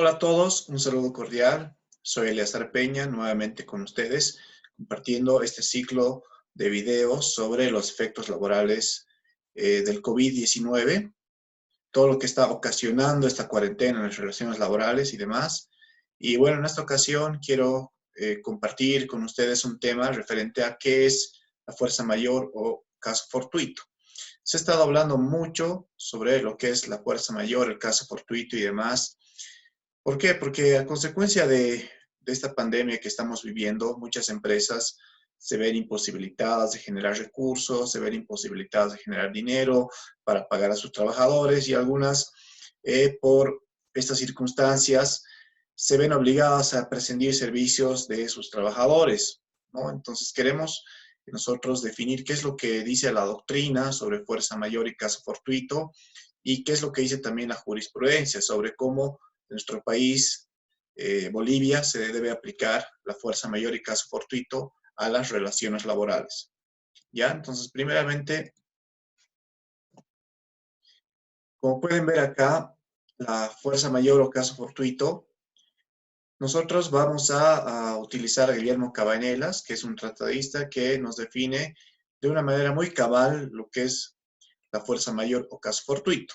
Hola a todos, un saludo cordial. Soy Eleazar Peña, nuevamente con ustedes, compartiendo este ciclo de videos sobre los efectos laborales del COVID-19, todo lo que está ocasionando esta cuarentena en las relaciones laborales y demás. Y bueno, en esta ocasión quiero compartir con ustedes un tema referente a qué es la fuerza mayor o caso fortuito. Se ha estado hablando mucho sobre lo que es la fuerza mayor, el caso fortuito y demás. ¿Por qué? Porque a consecuencia de esta pandemia que estamos viviendo, muchas empresas se ven imposibilitadas de generar recursos, se ven imposibilitadas de generar dinero para pagar a sus trabajadores y algunas, por estas circunstancias, se ven obligadas a prescindir servicios de sus trabajadores, ¿no? Entonces queremos nosotros definir qué es lo que dice la doctrina sobre fuerza mayor y caso fortuito y qué es lo que dice también la jurisprudencia sobre cómo en nuestro país, Bolivia, se debe aplicar la fuerza mayor y caso fortuito a las relaciones laborales. ¿Ya? Entonces, primeramente, como pueden ver acá, la fuerza mayor o caso fortuito, nosotros vamos a utilizar a Guillermo Cabanelas, que es un tratadista que nos define de una manera muy cabal lo que es la fuerza mayor o caso fortuito.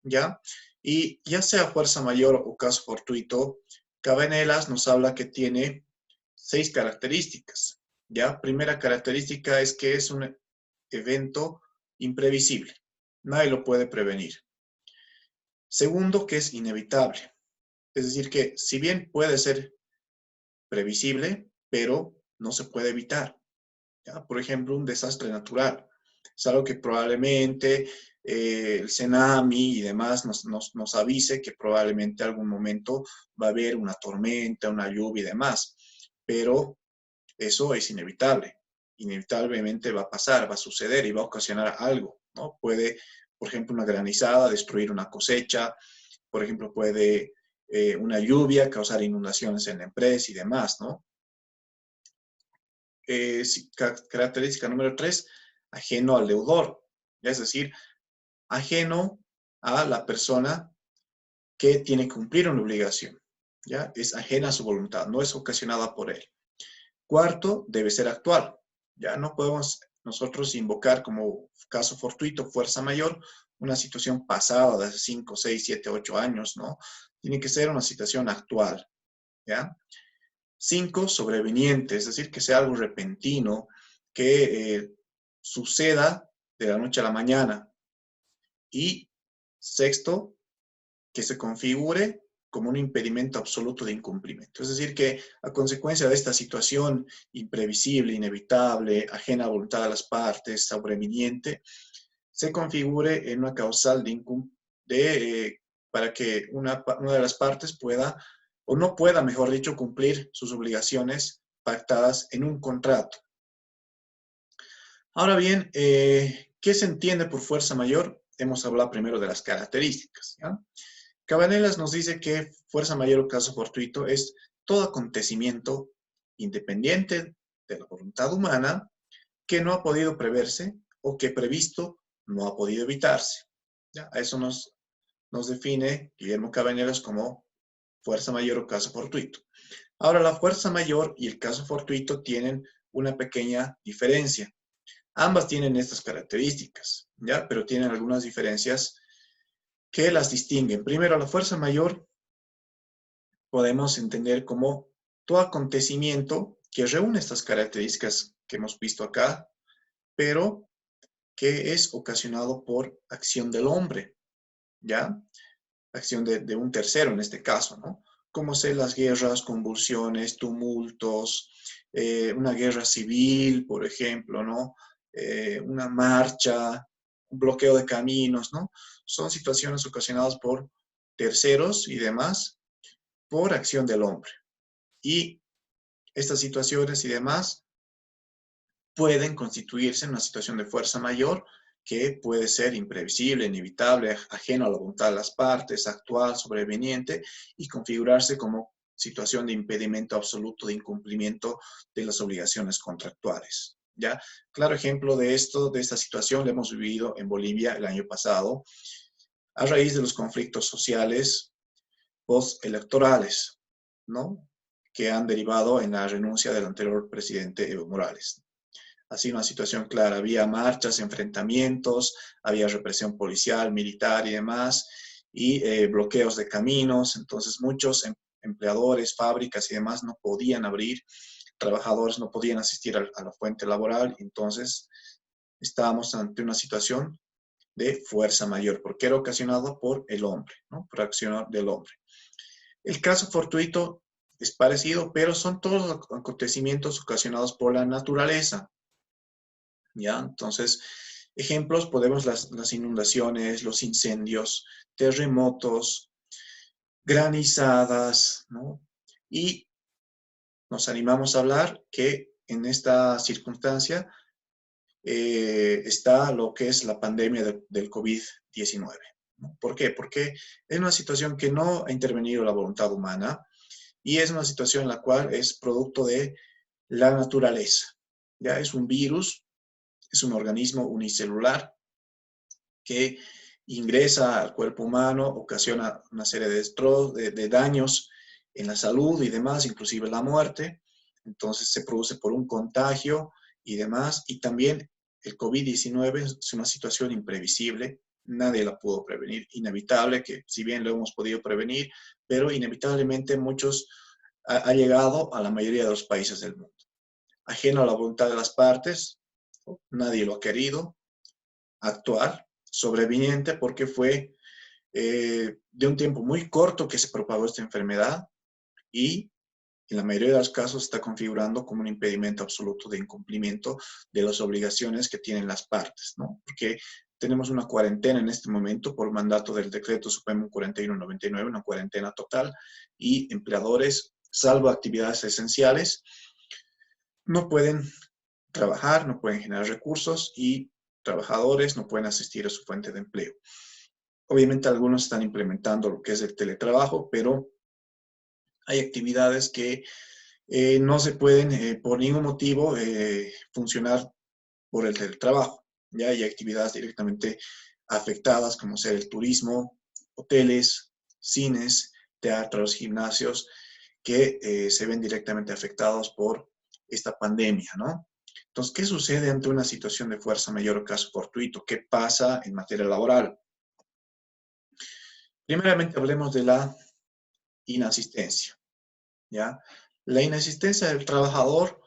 ¿Ya? Y ya sea fuerza mayor o caso fortuito, Cabanelas nos habla que tiene 6 características, ¿ya? Primera característica es que es un evento imprevisible, nadie lo puede prevenir. Segundo, que es inevitable, es decir, que si bien puede ser previsible, pero no se puede evitar, ¿ya? Por ejemplo, un desastre natural. Es algo que probablemente el Senami y demás nos avise que probablemente algún momento va a haber una tormenta, una lluvia y demás. Pero eso es inevitable. Inevitablemente va a pasar, va a suceder y va a ocasionar algo, ¿no? Puede, por ejemplo, una granizada destruir una cosecha, por ejemplo, puede una lluvia causar inundaciones en la empresa y demás, ¿no? Característica número 3, ajeno al deudor, es decir, ajeno a la persona que tiene que cumplir una obligación, ¿ya? Es ajena a su voluntad, no es ocasionada por él. Cuarto, debe ser actual, ya no podemos nosotros invocar como caso fortuito, fuerza mayor, una situación pasada de hace 5, 6, 7, 8 años, ¿no? Tiene que ser una situación actual, ¿ya? 5, sobreveniente, es decir, que sea algo repentino, que suceda de la noche a la mañana. Y sexto, que se configure como un impedimento absoluto de incumplimiento. Es decir, que a consecuencia de esta situación imprevisible, inevitable, ajena a voluntad de las partes, sobreveniente, se configure en una causal para que una de las partes pueda, o no pueda, mejor dicho, cumplir sus obligaciones pactadas en un contrato. Ahora bien, ¿qué se entiende por fuerza mayor? Hemos hablado primero de las características, ¿ya? Cabanelas nos dice que fuerza mayor o caso fortuito es todo acontecimiento independiente de la voluntad humana que no ha podido preverse o que previsto no ha podido evitarse. ¿Ya? A eso nos define Guillermo Cabanelas como fuerza mayor o caso fortuito. Ahora, la fuerza mayor y el caso fortuito tienen una pequeña diferencia. Ambas tienen estas características, ¿ya? Pero tienen algunas diferencias que las distinguen. Primero, la fuerza mayor podemos entender como todo acontecimiento que reúne estas características que hemos visto acá, pero que es ocasionado por acción del hombre, ¿ya? Acción de un tercero en este caso, ¿no? Como ser las guerras, convulsiones, tumultos, una guerra civil, por ejemplo, ¿no? Una marcha, un bloqueo de caminos, ¿no? Son situaciones ocasionadas por terceros y demás por acción del hombre. Y estas situaciones y demás pueden constituirse en una situación de fuerza mayor que puede ser imprevisible, inevitable, ajeno a la voluntad de las partes, actual, sobreveniente y configurarse como situación de impedimento absoluto de incumplimiento de las obligaciones contractuales. ¿Ya? Claro ejemplo de esto, de esta situación, lo hemos vivido en Bolivia el año pasado, a raíz de los conflictos sociales postelectorales, ¿no? Que han derivado en la renuncia del anterior presidente Evo Morales. Así una situación clara, había marchas, enfrentamientos, había represión policial, militar y demás, y bloqueos de caminos, entonces muchos empleadores, fábricas y demás no podían abrir, trabajadores no podían asistir a la fuente laboral, entonces estábamos ante una situación de fuerza mayor, porque era ocasionado por el hombre, ¿no? Por acción del hombre. El caso fortuito es parecido, pero son todos los acontecimientos ocasionados por la naturaleza, ¿ya? Entonces, ejemplos, podemos las inundaciones, los incendios, terremotos, granizadas, ¿no? Y nos animamos a hablar que en esta circunstancia está lo que es la pandemia del COVID-19. ¿No? ¿Por qué? Porque es una situación que no ha intervenido la voluntad humana y es una situación en la cual es producto de la naturaleza. Ya es un virus, es un organismo unicelular que ingresa al cuerpo humano, ocasiona una serie de daños en la salud y demás, inclusive la muerte. Entonces se produce por un contagio y demás. Y también el COVID-19 es una situación imprevisible, nadie la pudo prevenir, inevitable, que si bien lo hemos podido prevenir, pero inevitablemente muchos ha llegado a la mayoría de los países del mundo. Ajeno a la voluntad de las partes, nadie lo ha querido actuar, sobreviniente porque fue de un tiempo muy corto que se propagó esta enfermedad y en la mayoría de los casos está configurando como un impedimento absoluto de incumplimiento de las obligaciones que tienen las partes, ¿no? Porque tenemos una cuarentena en este momento por mandato del Decreto Supremo 4199, una cuarentena total, y empleadores, salvo actividades esenciales, no pueden trabajar, no pueden generar recursos y trabajadores no pueden asistir a su fuente de empleo. Obviamente algunos están implementando lo que es el teletrabajo, pero hay actividades que no se pueden por ningún motivo funcionar por el teletrabajo. Ya hay actividades directamente afectadas, como ser el turismo, hoteles, cines, teatros, gimnasios, que se ven directamente afectados por esta pandemia, ¿no? Entonces, ¿qué sucede ante una situación de fuerza mayor o caso fortuito? ¿Qué pasa en materia laboral? Primeramente hablemos de la inasistencia, ¿ya? La inasistencia del trabajador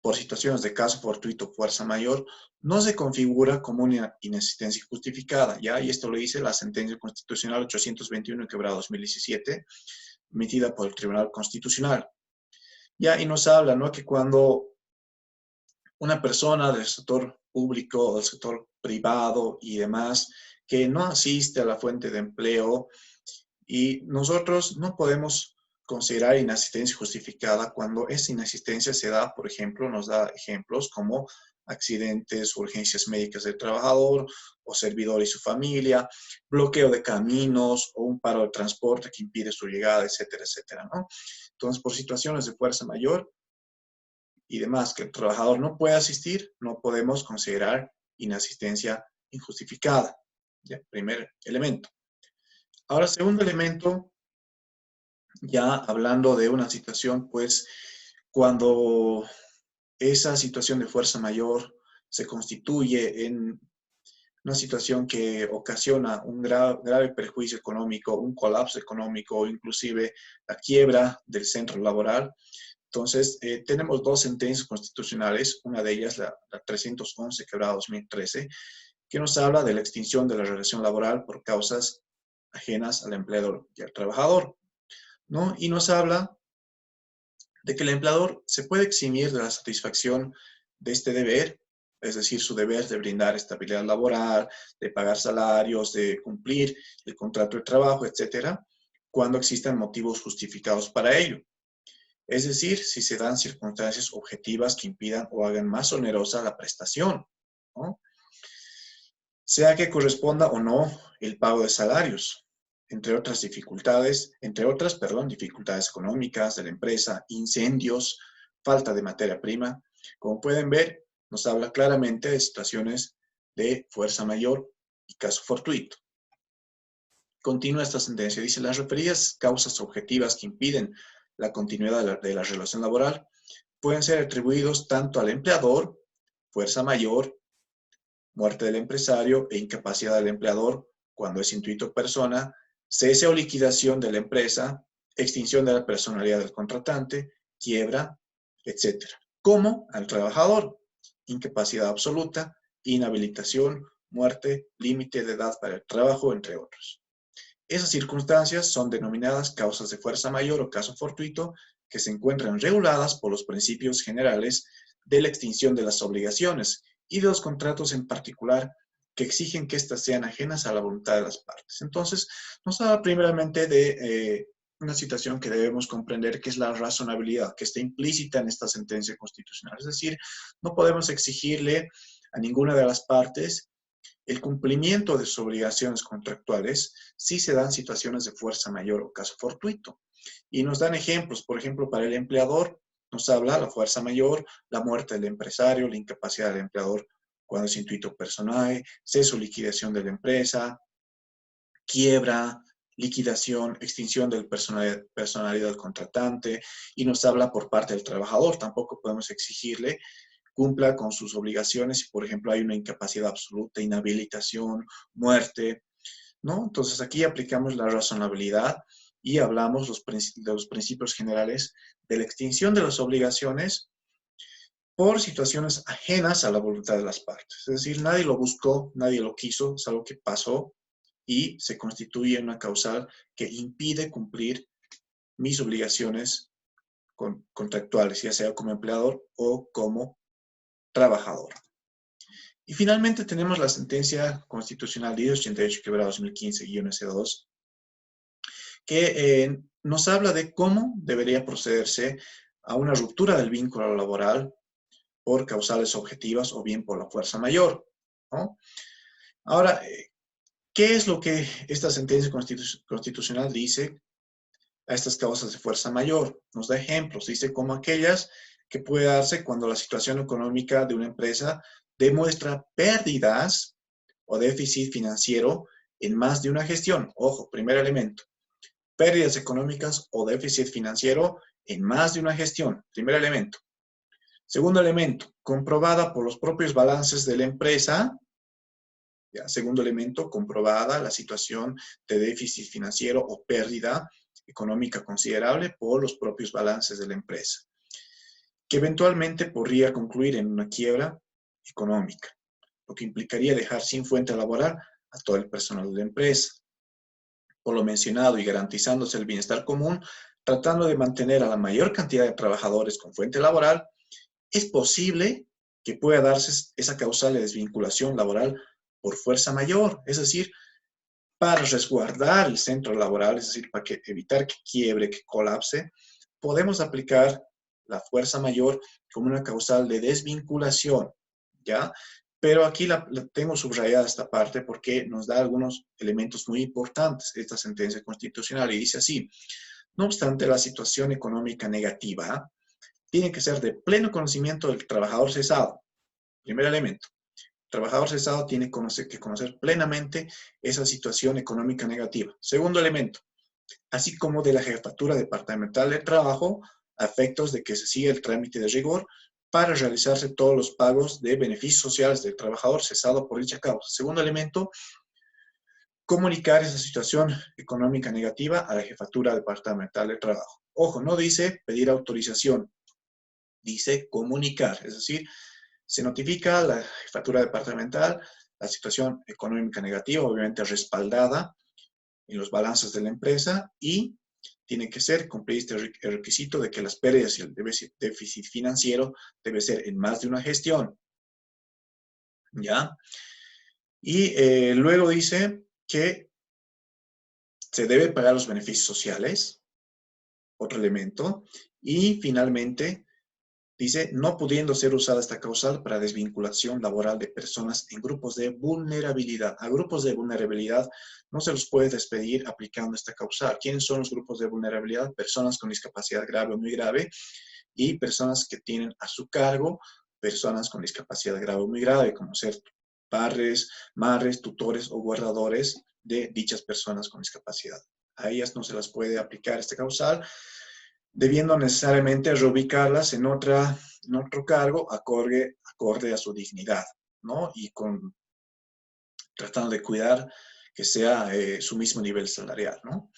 por situaciones de caso fortuito, fuerza mayor, no se configura como una inasistencia justificada, ¿ya? Y esto lo dice la sentencia constitucional 821 quebrado 2017, emitida por el Tribunal Constitucional, ¿ya? Y nos habla, ¿no? Que cuando una persona del sector público o del sector privado y demás que no asiste a la fuente de empleo y nosotros no podemos considerar inasistencia justificada cuando esa inasistencia se da, por ejemplo, nos da ejemplos como accidentes, urgencias médicas del trabajador o servidor y su familia, bloqueo de caminos o un paro de transporte que impide su llegada, etcétera, etcétera, ¿no? Entonces, por situaciones de fuerza mayor, y demás que el trabajador no puede asistir, no podemos considerar inasistencia injustificada. ¿Ya? Primer elemento. Ahora, segundo elemento, ya hablando de una situación, pues, cuando esa situación de fuerza mayor se constituye en una situación que ocasiona un grave perjuicio económico, un colapso económico o inclusive la quiebra del centro laboral. Entonces, tenemos dos sentencias constitucionales, una de ellas la 311, quebrada 2013, que nos habla de la extinción de la relación laboral por causas ajenas al empleador y al trabajador, ¿no? Y nos habla de que el empleador se puede eximir de la satisfacción de este deber, es decir, su deber de brindar estabilidad laboral, de pagar salarios, de cumplir el contrato de trabajo, etcétera, cuando existan motivos justificados para ello. Es decir, si se dan circunstancias objetivas que impidan o hagan más onerosa la prestación, ¿no? Sea que corresponda o no el pago de salarios, dificultades económicas de la empresa, incendios, falta de materia prima. Como pueden ver, nos habla claramente de situaciones de fuerza mayor y caso fortuito. Continúa esta sentencia. Dice, las referidas causas objetivas que impiden la continuidad de la relación laboral pueden ser atribuidos tanto al empleador, fuerza mayor, muerte del empresario e incapacidad del empleador cuando es intuito persona, cese o liquidación de la empresa, extinción de la personalidad del contratante, quiebra, etcétera. Como al trabajador, incapacidad absoluta, inhabilitación, muerte, límite de edad para el trabajo, entre otros. Esas circunstancias son denominadas causas de fuerza mayor o caso fortuito que se encuentran reguladas por los principios generales de la extinción de las obligaciones y de los contratos en particular que exigen que éstas sean ajenas a la voluntad de las partes. Entonces, nos habla primeramente de una situación que debemos comprender, que es la razonabilidad, que está implícita en esta sentencia constitucional. Es decir, no podemos exigirle a ninguna de las partes el cumplimiento de sus obligaciones contractuales si se dan situaciones de fuerza mayor o caso fortuito. Y nos dan ejemplos, por ejemplo, para el empleador, nos habla la fuerza mayor, la muerte del empresario, la incapacidad del empleador cuando es intuito personae, ceso o liquidación de la empresa, quiebra, liquidación, extinción del personalidad del contratante, y nos habla por parte del trabajador. Tampoco podemos exigirle cumpla con sus obligaciones si, por ejemplo, hay una incapacidad absoluta, inhabilitación, muerte, ¿no? Entonces aquí aplicamos la razonabilidad y hablamos de los principios generales de la extinción de las obligaciones por situaciones ajenas a la voluntad de las partes. Es decir, nadie lo buscó, nadie lo quiso, es algo que pasó y se constituye una causal que impide cumplir mis obligaciones contractuales, ya sea como empleador o como trabajador. Y finalmente tenemos la sentencia constitucional 1088-2015-S2, que nos habla de cómo debería procederse a una ruptura del vínculo laboral por causales objetivas o bien por la fuerza mayor, ¿no? Ahora, ¿qué es lo que esta sentencia constitucional dice a estas causas de fuerza mayor? Nos da ejemplos, dice como aquellas que puede darse cuando la situación económica de una empresa demuestra pérdidas o déficit financiero en más de una gestión. Ojo, primer elemento. Pérdidas económicas o déficit financiero en más de una gestión. Primer elemento. Segundo elemento, comprobada por los propios balances de la empresa. Ya, segundo elemento, comprobada la situación de déficit financiero o pérdida económica considerable por los propios balances de la empresa, que eventualmente podría concluir en una quiebra económica, lo que implicaría dejar sin fuente laboral a todo el personal de la empresa. Por lo mencionado y garantizándose el bienestar común, tratando de mantener a la mayor cantidad de trabajadores con fuente laboral, es posible que pueda darse esa causal de desvinculación laboral por fuerza mayor, es decir, para resguardar el centro laboral, es decir, para evitar que quiebre, que colapse, podemos aplicar la fuerza mayor como una causal de desvinculación, ¿ya? Pero aquí la tengo subrayada esta parte porque nos da algunos elementos muy importantes esta sentencia constitucional y dice así: no obstante la situación económica negativa, tiene que ser de pleno conocimiento del trabajador cesado. Primer elemento. El trabajador cesado tiene que conocer plenamente esa situación económica negativa. Segundo elemento. Así como de la Jefatura Departamental de Trabajo, a efectos de que se siga el trámite de rigor para realizarse todos los pagos de beneficios sociales del trabajador cesado por dicha causa. Segundo elemento, comunicar esa situación económica negativa a la Jefatura Departamental de Trabajo. Ojo, no dice pedir autorización, dice comunicar, es decir, se notifica a la Jefatura Departamental la situación económica negativa, obviamente respaldada en los balances de la empresa, y tiene que ser cumplir este requisito de que las pérdidas y el déficit financiero debe ser en más de una gestión, ¿ya? Y luego dice que se deben pagar los beneficios sociales, otro elemento, y finalmente dice, no pudiendo ser usada esta causal para desvinculación laboral de personas en grupos de vulnerabilidad. A grupos de vulnerabilidad no se los puede despedir aplicando esta causal. ¿Quiénes son los grupos de vulnerabilidad? Personas con discapacidad grave o muy grave y personas que tienen a su cargo personas con discapacidad grave o muy grave, como ser padres, madres, tutores o guardadores de dichas personas con discapacidad. A ellas no se las puede aplicar este causal, debiendo necesariamente reubicarlas en otro cargo acorde a su dignidad, ¿no? Y tratando de cuidar que sea su mismo nivel salarial, ¿no?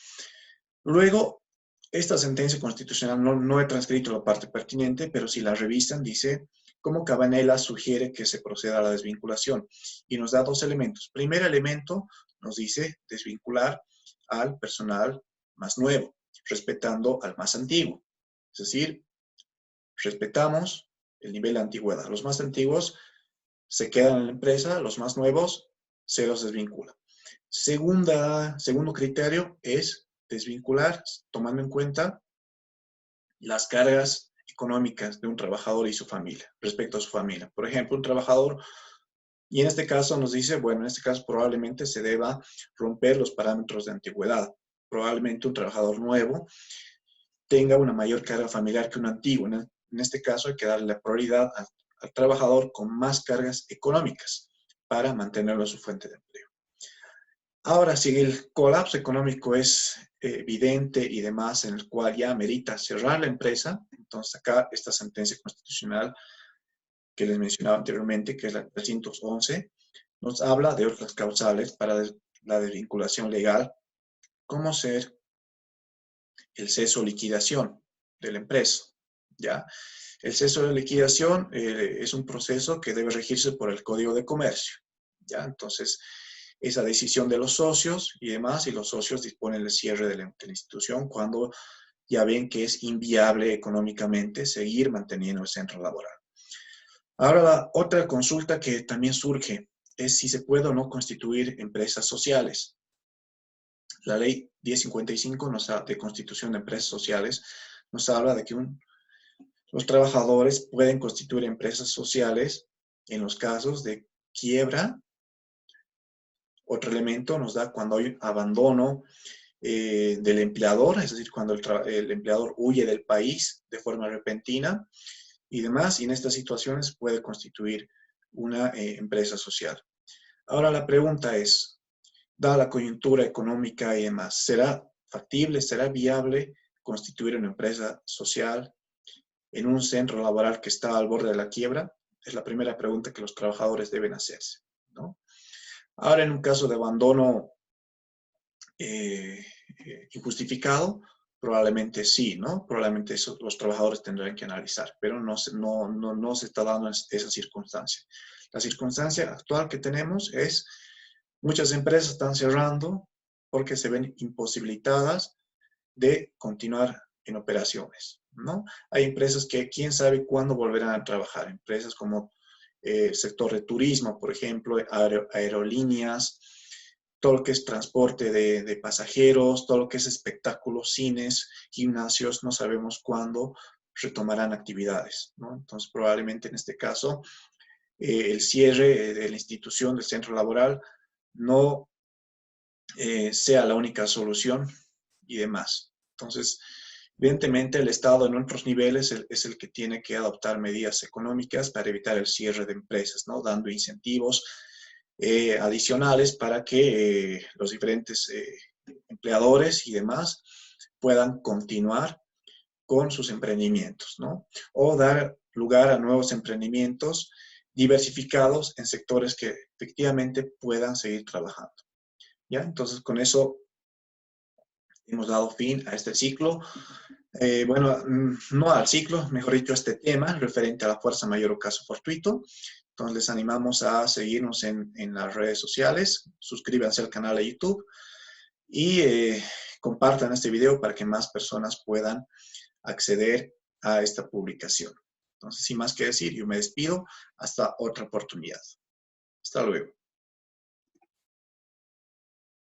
Luego, esta sentencia constitucional no he transcrito la parte pertinente, pero si la revisan, dice cómo Cabanela sugiere que se proceda a la desvinculación. Y nos da dos elementos. Primer elemento nos dice desvincular al personal más nuevo, respetando al más antiguo. Es decir, respetamos el nivel de antigüedad. Los más antiguos se quedan en la empresa, los más nuevos se los desvincula. Segundo criterio es desvincular, tomando en cuenta las cargas económicas de un trabajador y su familia, respecto a su familia. Por ejemplo, un trabajador, y en este caso nos dice, bueno, en este caso probablemente se deba romper los parámetros de antigüedad. Probablemente un trabajador nuevo tenga una mayor carga familiar que un antiguo. En este caso hay que darle la prioridad al trabajador con más cargas económicas para mantenerlo en su fuente de empleo. Ahora, si el colapso económico es evidente y demás, en el cual ya merita cerrar la empresa, entonces acá esta sentencia constitucional que les mencionaba anteriormente, que es la 311, nos habla de otras causales para la desvinculación legal, como ser el cese o liquidación de la empresa, ¿ya? El cese o liquidación es un proceso que debe regirse por el Código de Comercio, ¿ya? Entonces, esa decisión de los socios y demás, y los socios disponen del cierre de la institución cuando ya ven que es inviable económicamente seguir manteniendo el centro laboral. Ahora, la otra consulta que también surge es si se puede o no constituir empresas sociales. La ley 1055 de constitución de empresas sociales nos habla de que los trabajadores pueden constituir empresas sociales en los casos de quiebra. Otro elemento nos da cuando hay abandono del empleador, es decir, cuando el empleador huye del país de forma repentina y demás, y en estas situaciones puede constituir una empresa social. Ahora la pregunta es, dada la coyuntura económica y demás, ¿será factible, será viable constituir una empresa social en un centro laboral que está al borde de la quiebra? Es la primera pregunta que los trabajadores deben hacerse, ¿no? Ahora, en un caso de abandono injustificado, probablemente sí, ¿no? Probablemente eso los trabajadores tendrán que analizar, pero no se está dando esa circunstancia. La circunstancia actual que tenemos es muchas empresas están cerrando porque se ven imposibilitadas de continuar en operaciones, ¿no? Hay empresas que quién sabe cuándo volverán a trabajar, empresas como el sector de turismo, por ejemplo, aerolíneas, todo lo que es transporte de pasajeros, todo lo que es espectáculos, cines, gimnasios, no sabemos cuándo retomarán actividades, ¿no? Entonces, probablemente en este caso, el cierre de la institución del centro laboral no sea la única solución y demás. Entonces, evidentemente el Estado en otros niveles es el que tiene que adoptar medidas económicas para evitar el cierre de empresas, ¿no? Dando incentivos adicionales para que los diferentes empleadores y demás puedan continuar con sus emprendimientos, ¿no? O dar lugar a nuevos emprendimientos diversificados en sectores que efectivamente puedan seguir trabajando. ¿Ya? Entonces, con eso hemos dado fin a este ciclo. Bueno, no al ciclo, mejor dicho, a este tema referente a la fuerza mayor o caso fortuito. Entonces, les animamos a seguirnos en las redes sociales, suscríbanse al canal de YouTube y compartan este video para que más personas puedan acceder a esta publicación. Entonces, sin más que decir, yo me despido. Hasta otra oportunidad. Hasta luego.